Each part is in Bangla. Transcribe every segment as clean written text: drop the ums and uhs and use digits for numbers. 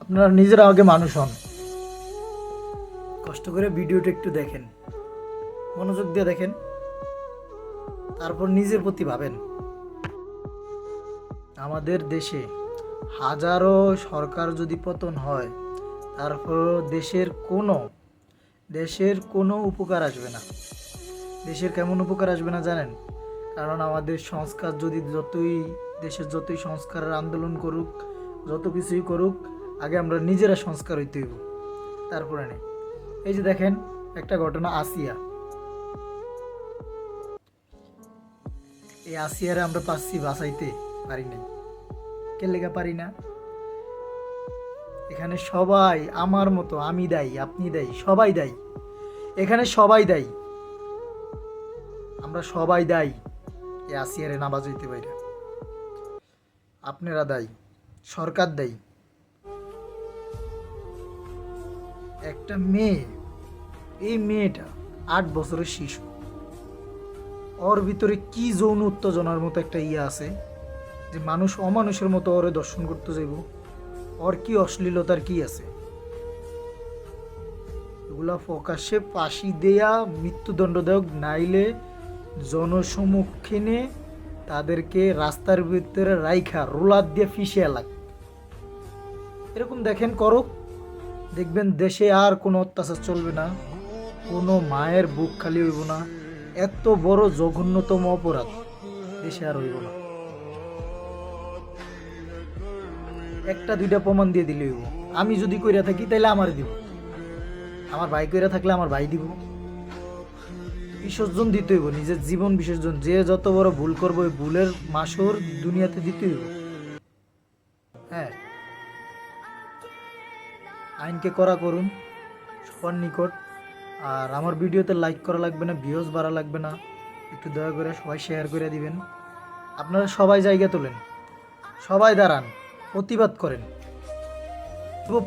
আপনারা নিজেরা আগে মানুষ হন, কষ্ট করে ভিডিওটা একটু দেখেন, মনোযোগ দিয়ে দেখেন, তারপর নিজের প্রতি ভাবেন। আমাদের দেশে হাজারো সরকার যদি পতন হয়, তারপর দেশের কোনো উপকার আসবে না। দেশের কেমন উপকার আসবে না জানেন? কারণ আমাদের সংস্কার যদি দেশের যতই সংস্কারের আন্দোলন করুক, যত কিছুই করুক, আগে আমরা নিজেরা সংস্কার হইতে হইব, তারপরে নেই। এই যে দেখেন একটা ঘটনা, এই আসিয়ারে আমরা পাচ্ছি বাঁচাইতে পারি নাই। কে লেগা পারি না? এখানে সবাই আমার মতো, আমি দায়ী, আপনি দায়ী, সবাই দায়ী, এখানে সবাই দায়ী, আমরা সবাই দায়ী এই আসিয়ারে না বাঁচাইতে পারি। আপনারা দায়ী, সরকার দায়ী। একটা মেয়ে, এই মেয়েটা 8 বছরের শিশু, ওর ভিতরে কি যৌন উত্তেজনার মতো একটা আছে যে মানুষ অমানুষের মতো ওরে দর্শন করতে যাইব? ওর কি অশ্লীলতার কি আছে? এগুলা প্রকাশ্যে ফাঁসি দেয়া, মৃত্যুদণ্ড দেওক, নাইলে জনসম্মুখীনে তাদেরকে রাস্তার ভিতরে রাইখা রোলার দিয়ে ফিসিয়া লাগ। এরকম দেখেন করুক, দেখবেন দেশে আর কোনো অত্যাচার চলবে না, কোনো মায়ের বুক খালি হইব না। এত বড় জঘন্যতম অপরাধ দেশে আর হইব না। একটা দুইটা প্রমাণ দিয়ে দিলে হইব। আমি যদি কইরা থাকি তাইলে আমার দিব, আমার ভাই কইরা থাকলে আমার ভাই দিব। বিসর্জন দিতে হইব, নিজের জীবন বিসর্জন। যে যত বড় ভুল করবো, ওই ভুলের মাসুর দুনিয়াতে দিতে হইব। হ্যাঁ, আইনকে কড়া করুন সবার নিকট। আর আমার ভিডিওতে লাইক করা লাগবে না, ভিউজ বাড়া লাগবে না, একটু দয়া করে সবাই শেয়ার করে দিবেন। আপনারা সবাই জায়গা তোলেন, সবাই দাঁড়ান, প্রতিবাদ করেন।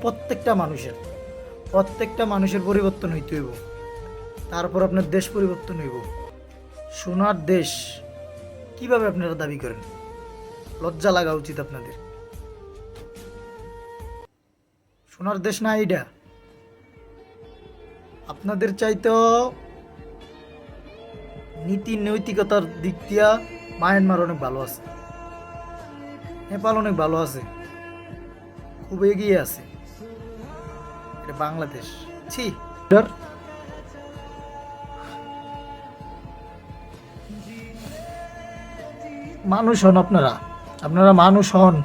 প্রত্যেকটা মানুষের পরিবর্তন হইতে হইব, তারপর আপনার দেশ পরিবর্তন হইব। সোনার দেশ কিভাবে আপনারা দাবি করেন? লজ্জা লাগা উচিত আপনাদের। সোনার দেশ না এইটা? আপনাদের চাইতেও নীতি নৈতিকতার দিক দিয়া মায়ানমার অনেক ভালো আছে, নেপাল অনেক ভালো আছে, খুব এগিয়ে আছে। এটা বাংলাদেশ ছি। মানুষ হন আপনারা মানুষ হন,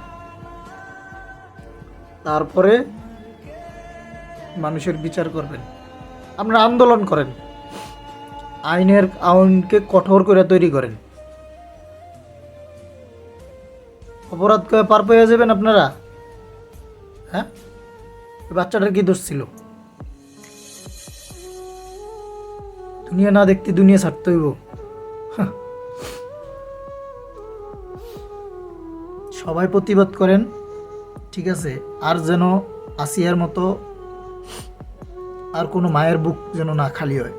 তারপরে মানুষের বিচার করবেন। আপনারা আন্দোলন করেন, আইনকে কঠোর করে তৈরি করেন। অপরাধ করে পার পেয়ে যাবেন আপনারা। হ্যাঁ, বাচ্চাটার কি দোষ ছিল? দুনিয়া না দেখতে দুনিয়া ছাড়তে হইব। সবাই প্রতিবাদ করেন, ঠিক আছে? আর যেন আসিয়ার মতো আর কোনো মায়ের বুক যেন না খালি হয়।